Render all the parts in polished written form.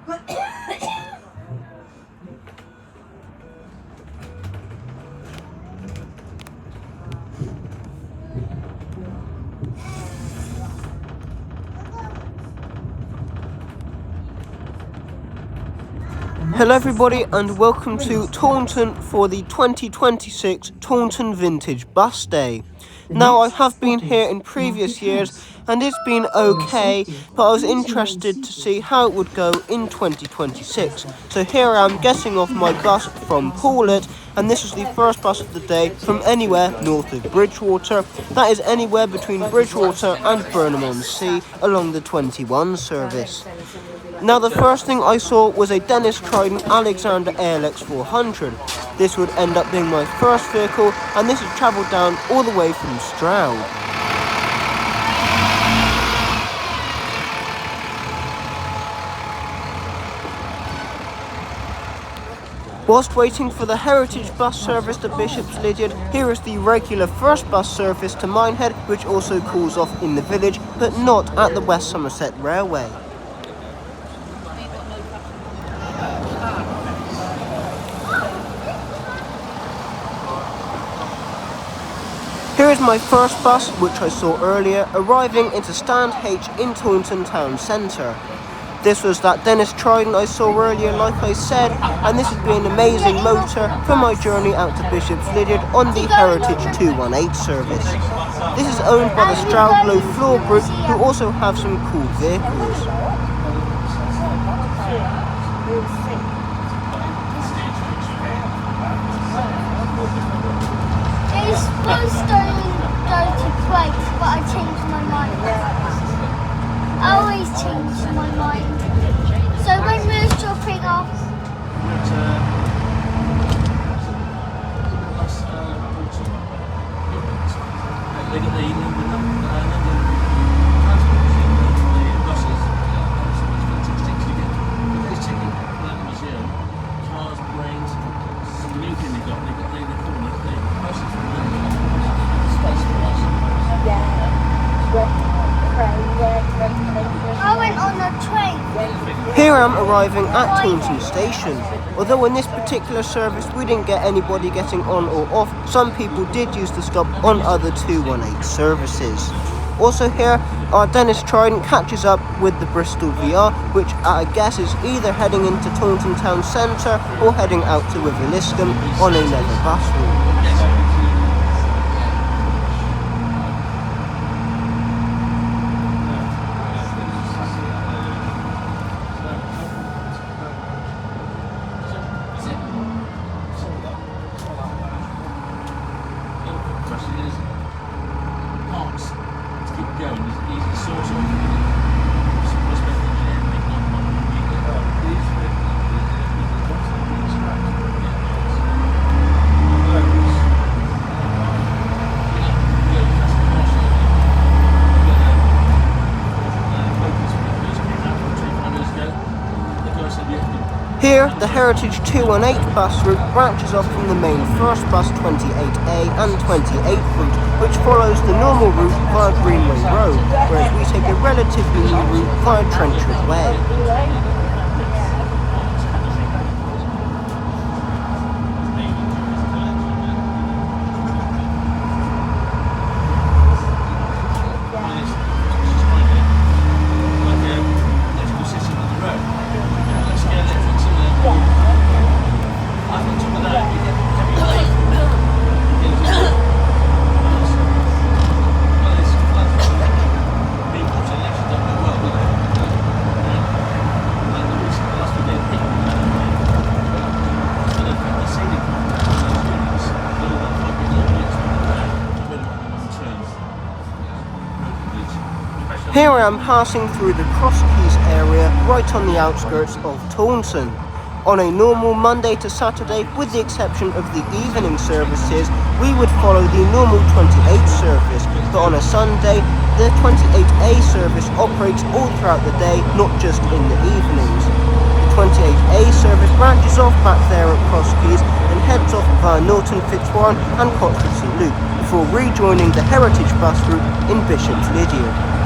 Hello everybody and welcome to Taunton for the 2026 Taunton Vintage Bus Day. Now I have been here in previous years and it's been okay, but I was interested to see how it would go in 2026. So here I am getting off my bus from Paulet, and this is the first bus of the day from anywhere north of Bridgewater. That is anywhere between Bridgewater and Burnham-on-Sea along the 21 service. Now the first thing I saw was a Dennis Trident Alexander ALX 400. This would end up being my first vehicle, and this has travelled down all the way from Stroud. Whilst waiting for the Heritage Bus service to Bishop's Lydeard, here is the regular first bus service to Minehead, which also calls off in the village, but not at the West Somerset Railway. Here is my first bus, which I saw earlier, arriving into Stand H in Taunton Town Centre. This was that Dennis Trident I saw earlier, like I said, and this has been an amazing motor for my journey out to Bishop's Lydeard on the Heritage 218 service. This is owned by the Stroud Low Floor Group, who also have some cool vehicles. It was supposed to go to Quakes, but I changed my mind. I always change my mind. So when we were dropping off, I went on a train. Here I am arriving at Taunton Station. Although in this particular service we didn't get anybody getting on or off, some people did use the stop on other 218 services. Also here, our Dennis Trident catches up with the Bristol VR, which I guess is either heading into Taunton Town Centre or heading out to Wiveliscombe on another bus route. Here, the Heritage 218 bus route branches off from the main first bus 28A and 28 route, which follows the normal route via Greenway Road, whereas we take a relatively new route via Trenchard Way. Here I am passing through the Cross Keys area right on the outskirts of Taunton. On a normal Monday to Saturday, with the exception of the evening services, we would follow the normal 28 service, but on a Sunday, the 28A service operates all throughout the day, not just in the evenings. The 28A service branches off back there at Cross Keys and heads off via Norton Fitzwarren and Cotford St Luke, before rejoining the Heritage Bus route in Bishop's Lydeard.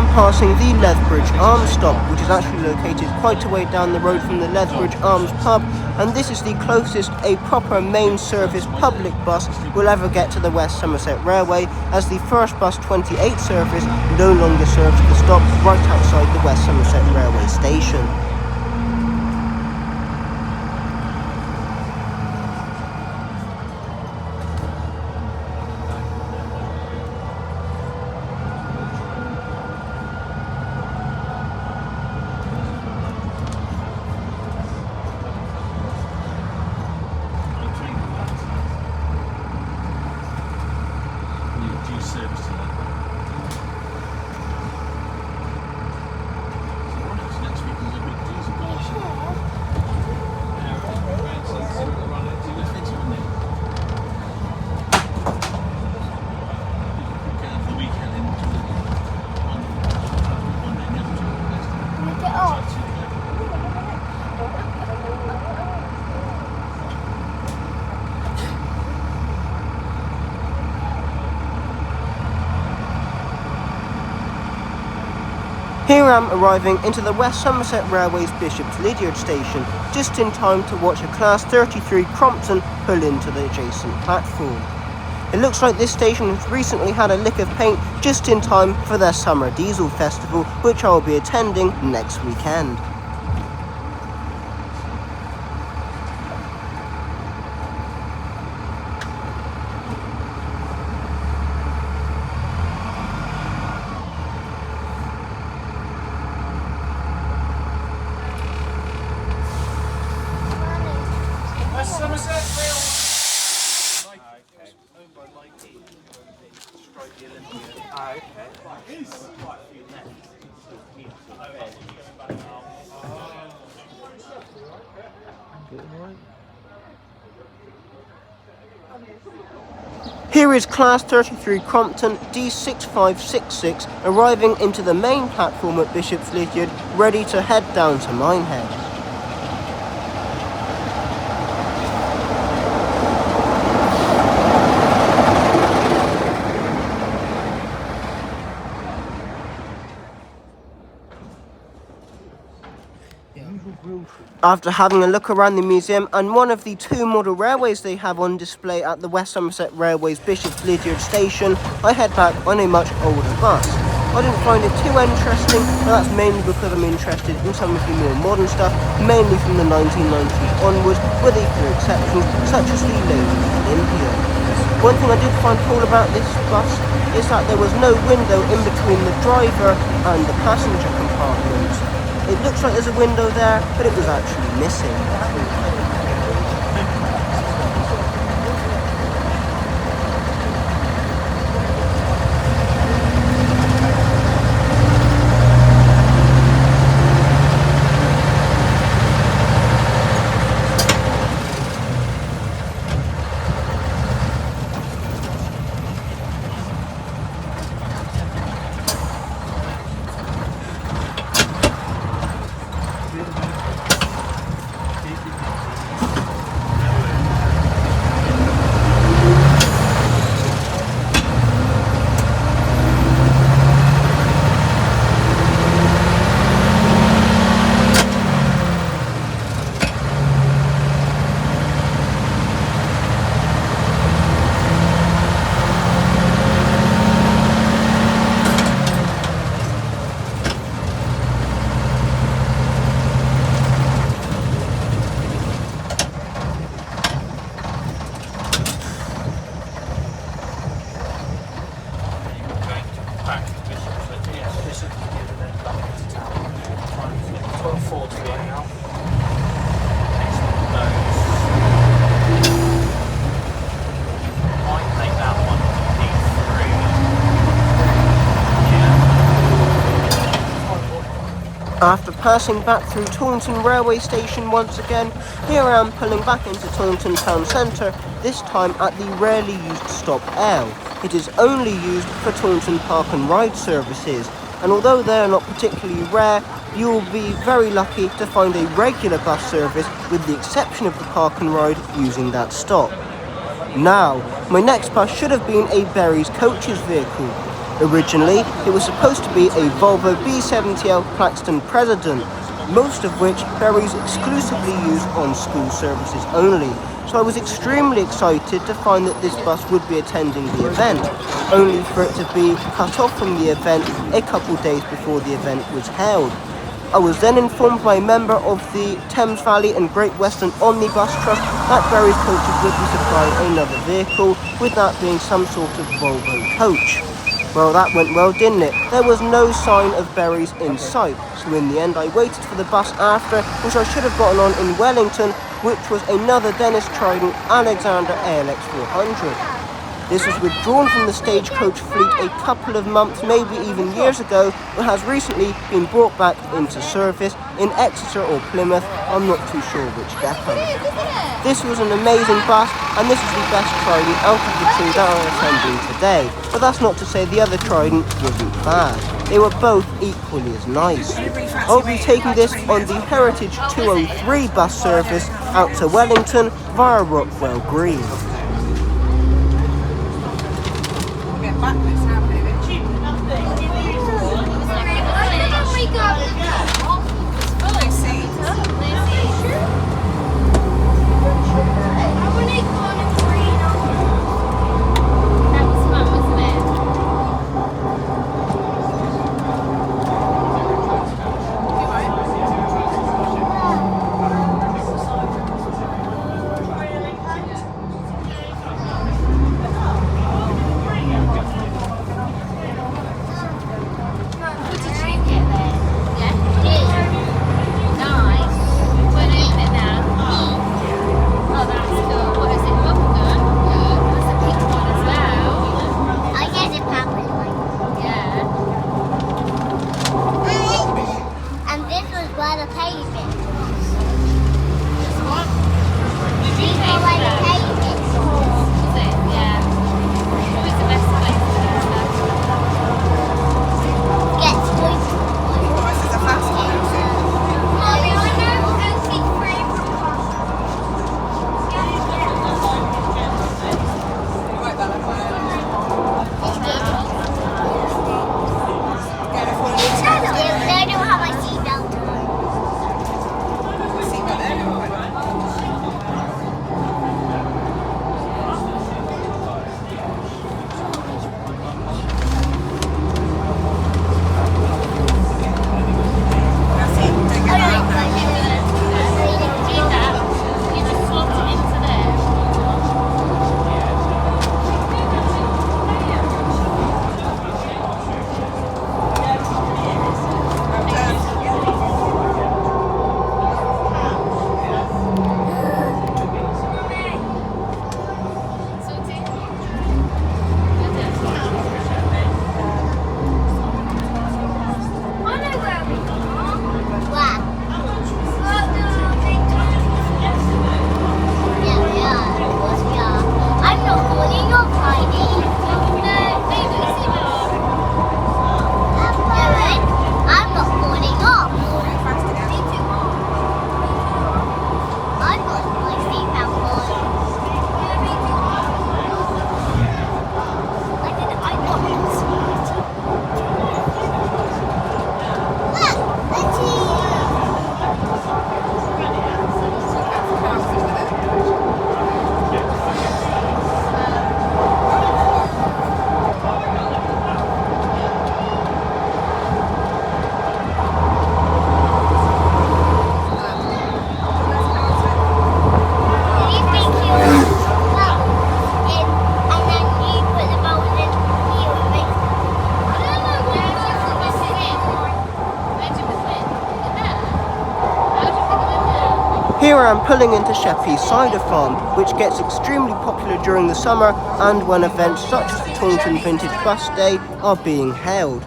am passing the Lethbridge Arms stop, which is actually located quite a way down the road from the Lethbridge Arms pub, and this is the closest a proper main service public bus will ever get to the West Somerset Railway, as the first bus 28 service no longer serves the stop right outside the West Somerset Railway station. Here I am arriving into the West Somerset Railway's Bishop's Lydeard station, just in time to watch a Class 33 Crompton pull into the adjacent platform. It looks like this station has recently had a lick of paint just in time for their summer diesel festival, which I will be attending next weekend. Somerset Rail. Owned by Lydeard, stroke the Olympian. Ah, okay. Quite a few left. Here is Class 33 Crompton D6566 arriving into the main platform at Bishop's Lydeard, ready to head down to Minehead. After having a look around the museum and one of the two model railways they have on display at the West Somerset Railway's Bishop's Lydeard station, I head back on a much older bus. I didn't find it too interesting, but that's mainly because I'm interested in some of the more modern stuff, mainly from the 1990s onwards, with a few exceptions, such as the Lydeard Olympian. One thing I did find cool about this bus is that there was no window in between the driver and the passenger compartments. It looks like there's a window there, but it was actually missing. After passing back through Taunton railway station once again, here I am pulling back into Taunton town centre, this time at the rarely used stop L. It is only used for Taunton park and ride services, and although they are not particularly rare, you will be very lucky to find a regular bus service with the exception of the park and ride using that stop. Now, my next bus should have been a Berries Coaches vehicle, Originally, it was supposed to be a Volvo B70L Claxton President, most of which Berries exclusively used on school services only. So I was extremely excited to find that this bus would be attending the event, only for it to be cut off from the event a couple days before the event was held. I was then informed by a member of the Thames Valley and Great Western Omnibus Trust that Berries coaches would be supplying another vehicle, with that being some sort of Volvo coach. Well, that went well, didn't it? There was no sign of Berries in sight, so in the end I waited for the bus after, which I should have gotten on in Wellington, which was another Dennis Trident Alexander ALX 400. This was withdrawn from the stagecoach fleet a couple of months, maybe even years ago, but has recently been brought back into service in Exeter or Plymouth, I'm not too sure which depot. This was an amazing bus, and this is the best Trident out of the two that are assembling today. But that's not to say the other Trident wasn't bad. They were both equally as nice. I'll be taking this on the Heritage 203 bus service out to Wellington via Rockwell Green. Here I am pulling into Sheppey's Cider Farm, which gets extremely popular during the summer and when events such as the Taunton Vintage Bus Day are being held.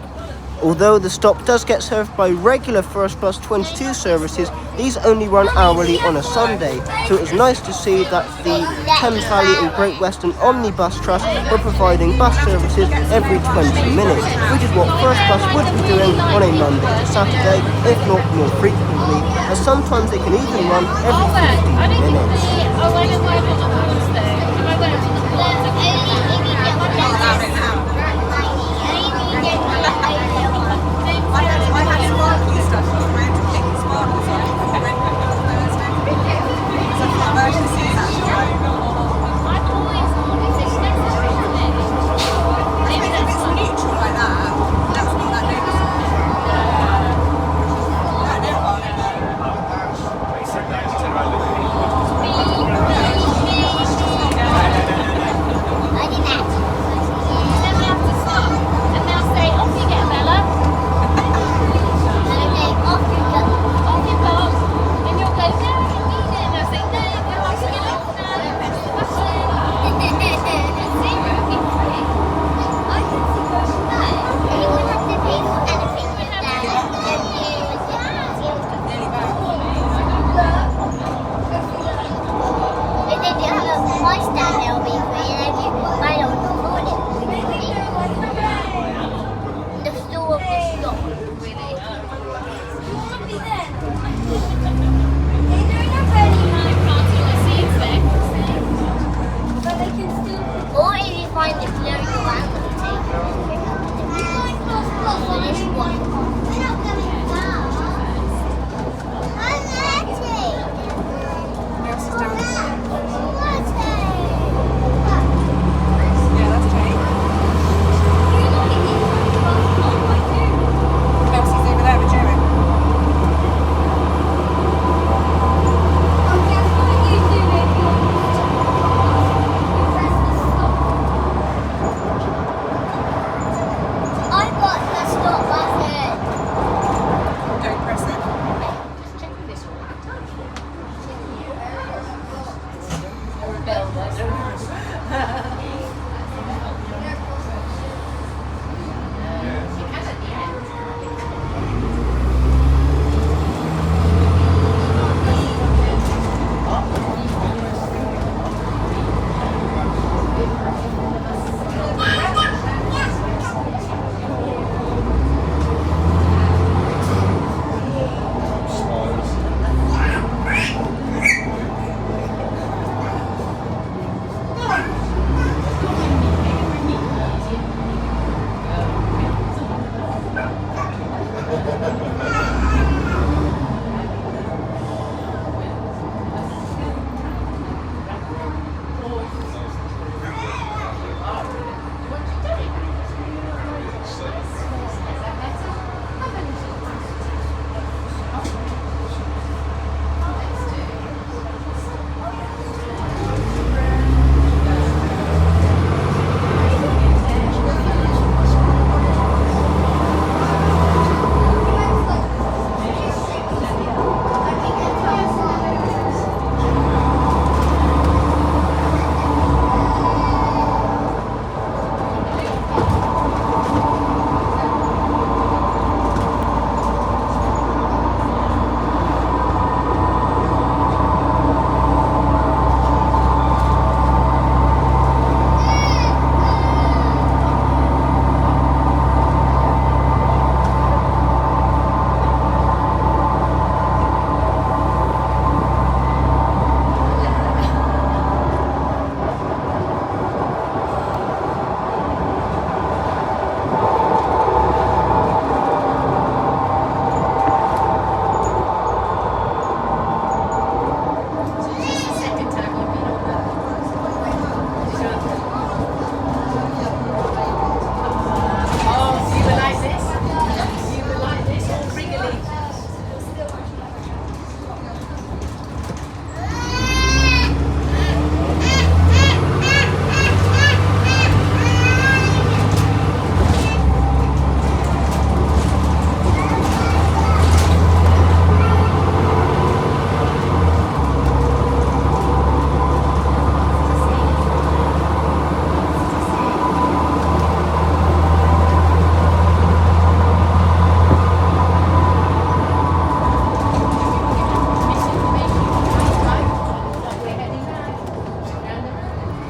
Although the stop does get served by regular First Bus 22 services, these only run hourly on a Sunday, so it was nice to see that the Thames Valley and Great Western Omnibus Trust were providing bus services every 20 minutes, which is what First Bus would be doing on a Monday to Saturday, if not more frequently, as sometimes they can even run every 15 minutes.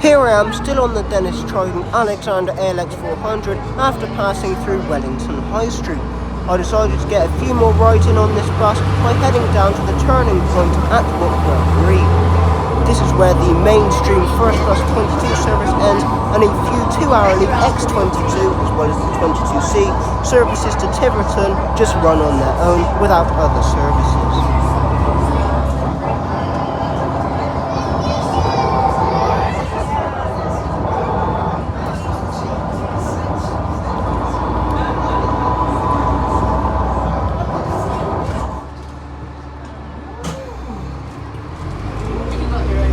Here I am, still on the Dennis Trident Alexander ALX 400 after passing through Wellington High Street. I decided to get a few more rides in on this bus by heading down to the turning point at Whitwell Green. This is where the mainstream First Bus 22 service ends, and a few 2-hourly X22 as well as the 22C services to Tiverton just run on their own without other services.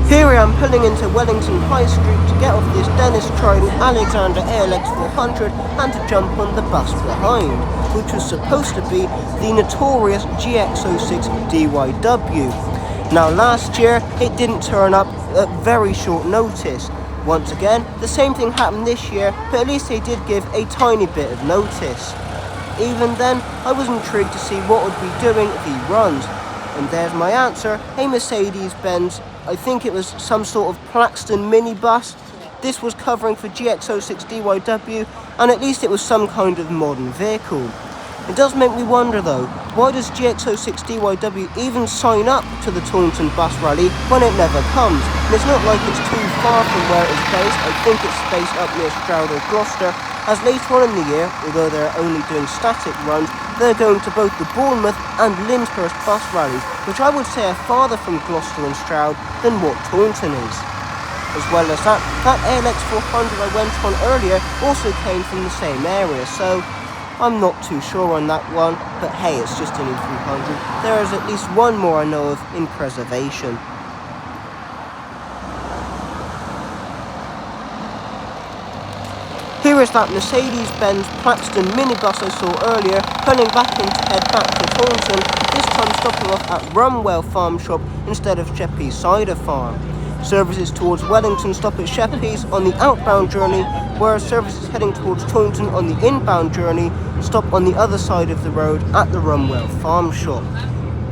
Here I am pulling into Wellington High Street to get off this Dennis Trident Alexander ALX 400 and to jump on the bus behind, which was supposed to be the notorious GX06 DYW. Now last year it didn't turn up at very short notice. Once again, the same thing happened this year, but at least they did give a tiny bit of notice. Even then, I was intrigued to see what would be doing the runs. And there's my answer, a Mercedes-Benz, I think it was some sort of Plaxton minibus. This was covering for GX06 DYW, and at least it was some kind of modern vehicle. It does make me wonder though, why does GX06 DYW even sign up to the Taunton Bus Rally when it never comes? And it's not like it's too far from where it is based. I think it's based up near Stroud or Gloucester, as later on in the year, although they're only doing static runs, they're going to both the Bournemouth and Lyndhurst bus rallies, which I would say are farther from Gloucester and Stroud than what Taunton is. As well as that ALX 400 I went on earlier also came from the same area, so I'm not too sure on that one, but hey, it's just an E300. There is at least one more I know of in preservation. Here is that Mercedes-Benz Plaxton minibus I saw earlier, pulling back in to head back to Taunton, this time stopping off at Rumwell Farm Shop instead of Sheppey's Cider Farm. Services towards Wellington stop at Sheppey's on the outbound journey, whereas services heading towards Taunton on the inbound journey stop on the other side of the road at the Rumwell Farm Shop.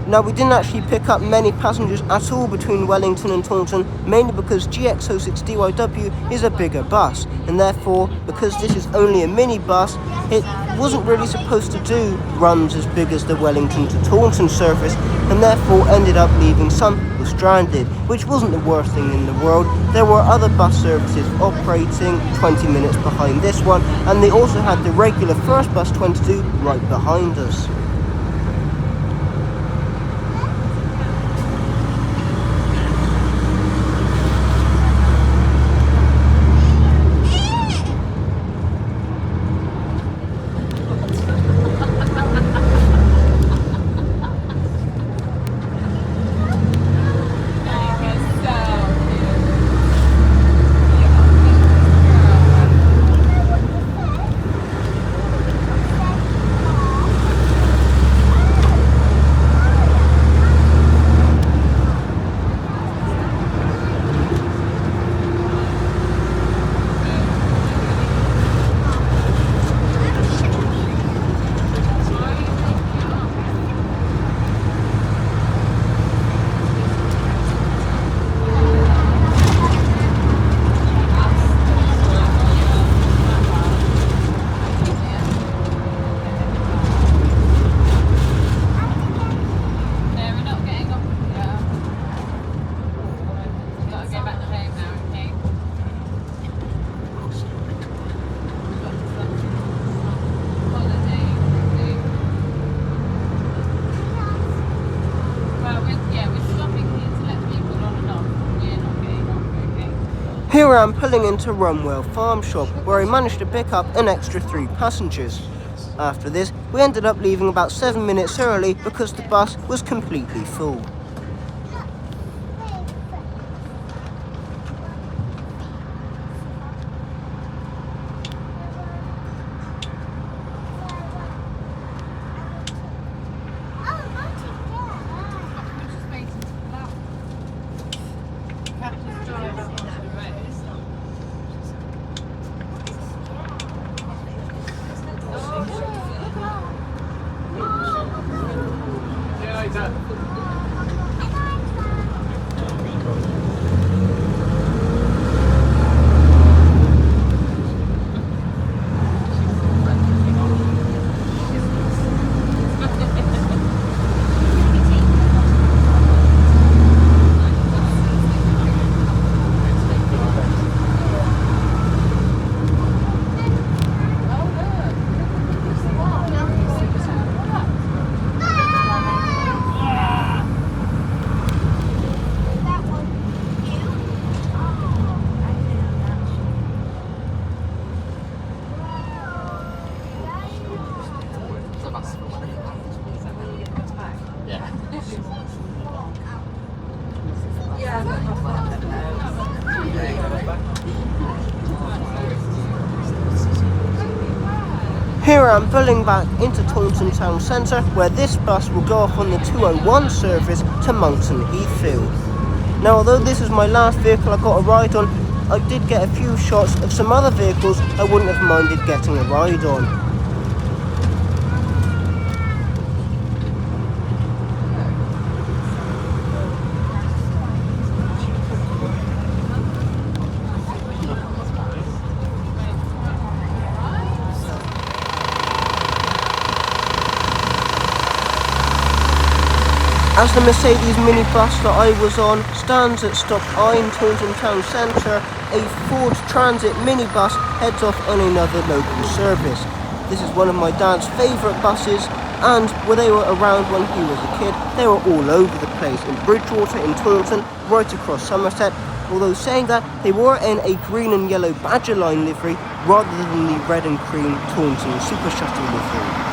Now, we didn't actually pick up many passengers at all between Wellington and Taunton, mainly because GX06 DYW is a bigger bus, and therefore, because this is only a minibus, it wasn't really supposed to do runs as big as the Wellington to Taunton service, and therefore ended up leaving some people stranded, which wasn't the worst thing in the world. There were other bus services operating 20 minutes behind this one, and they also had the regular First Bus 22 right behind us. Here I am pulling into Rumwell Farm Shop, where I managed to pick up an extra 3 passengers. After this, we ended up leaving about 7 minutes early because the bus was completely full. Here I am pulling back into Taunton town centre, where this bus will go off on the 201 service to Monkton Heathfield. Now, although this is my last vehicle I got a ride on, I did get a few shots of some other vehicles I wouldn't have minded getting a ride on. As the Mercedes minibus that I was on stands at stop I in Taunton town centre, a Ford Transit minibus heads off on another local service. This is one of my dad's favourite buses, and when they were around when he was a kid, they were all over the place, in Bridgewater, in Taunton, right across Somerset. Although saying that, they were in a green and yellow Badger Line livery rather than the red and cream Taunton Super Shuttle livery.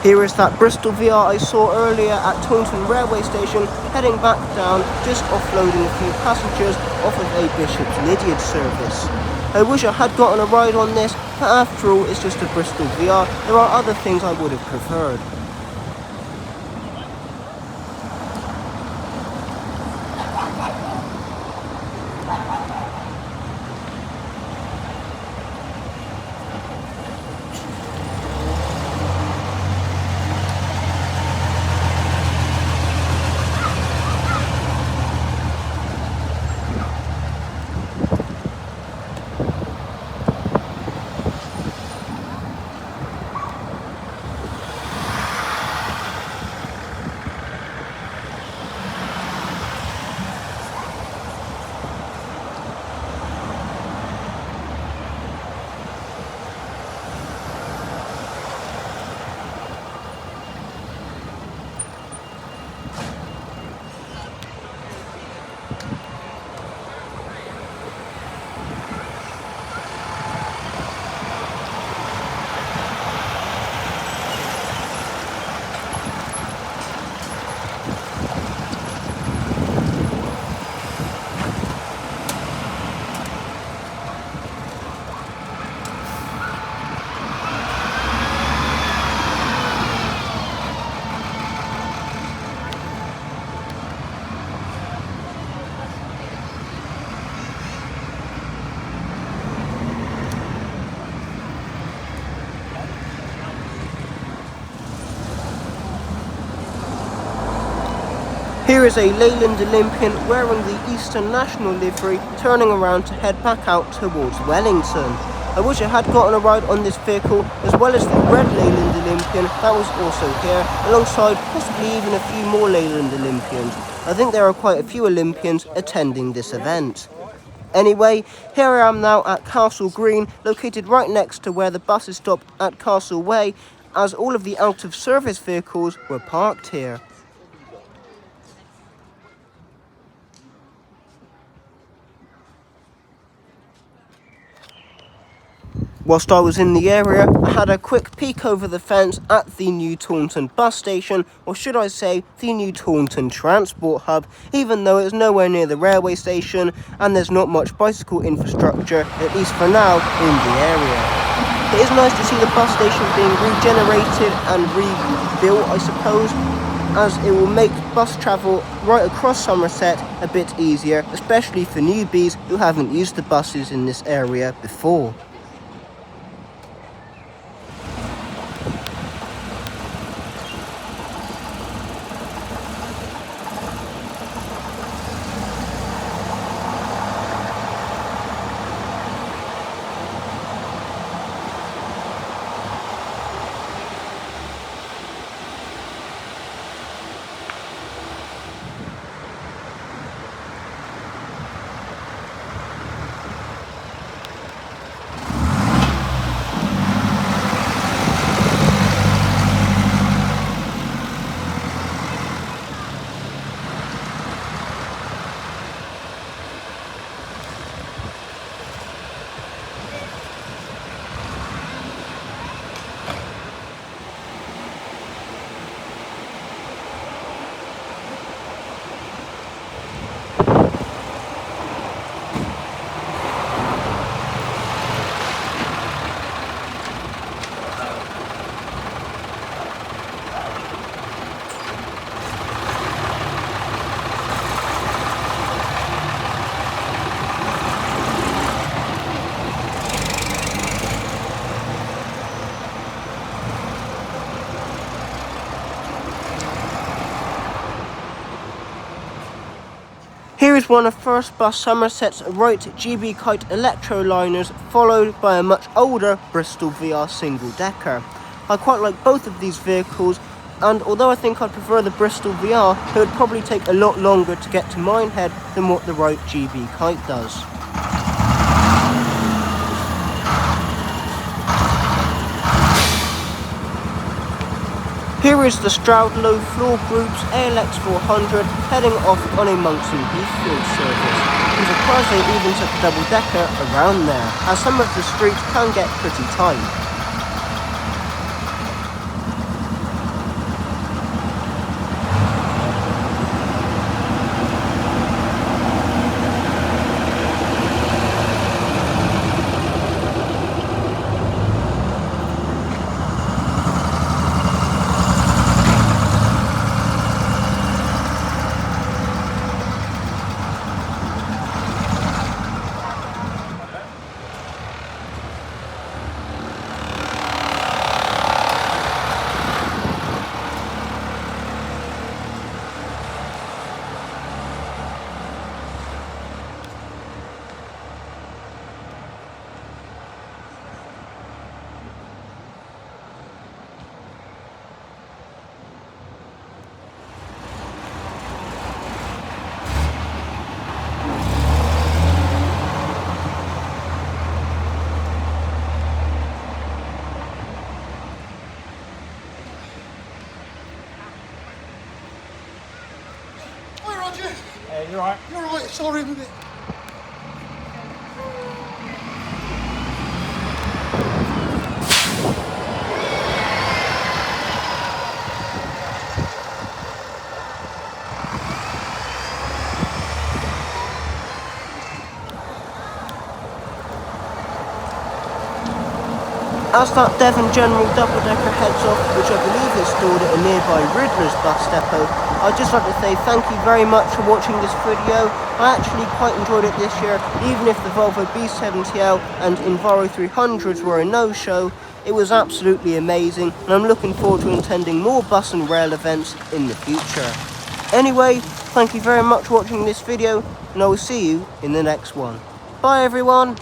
Here is that Bristol VR I saw earlier at Taunton railway station, heading back down, just offloading a few passengers off of a Bishop's Lydeard service. I wish I had gotten a ride on this, but after all it's just a Bristol VR, there are other things I would have preferred. Here is a Leyland Olympian wearing the Eastern National livery, turning around to head back out towards Wellington. I wish I had gotten a ride on this vehicle, as well as the red Leyland Olympian that was also here, alongside possibly even a few more Leyland Olympians. I think there are quite a few Olympians attending this event. Anyway, here I am now at Castle Green, located right next to where the buses stop at Castle Way, as all of the out-of-service vehicles were parked here. Whilst I was in the area, I had a quick peek over the fence at the new Taunton bus station, or should I say, the new Taunton transport hub, even though it's nowhere near the railway station and there's not much bicycle infrastructure, at least for now, in the area. It is nice to see the bus station being regenerated and rebuilt, I suppose, as it will make bus travel right across Somerset a bit easier, especially for newbies who haven't used the buses in this area before. is one of First Bus Somerset's Wright GB Kite electroliners, followed by a much older Bristol VR single-decker. I quite like both of these vehicles, and although I think I'd prefer the Bristol VR, it would probably take a lot longer to get to Minehead than what the Wright GB Kite does. Here is the Stroud Low Floor Group's ALX 400 heading off on a Monkston Heathfield service. I'm surprised they even took a double-decker around there, as some of the streets can get pretty tight. You're right. You're right, sorry, I'm a bit. As that Devon General double-decker heads off, which I believe is stored at a nearby Riddler's bus depot, I'd just like to say thank you very much for watching this video. I actually quite enjoyed it this year, even if the Volvo B70L and Enviro 300s were a no-show. It was absolutely amazing, and I'm looking forward to attending more bus and rail events in the future. Anyway, thank you very much for watching this video, and I will see you in the next one. Bye everyone!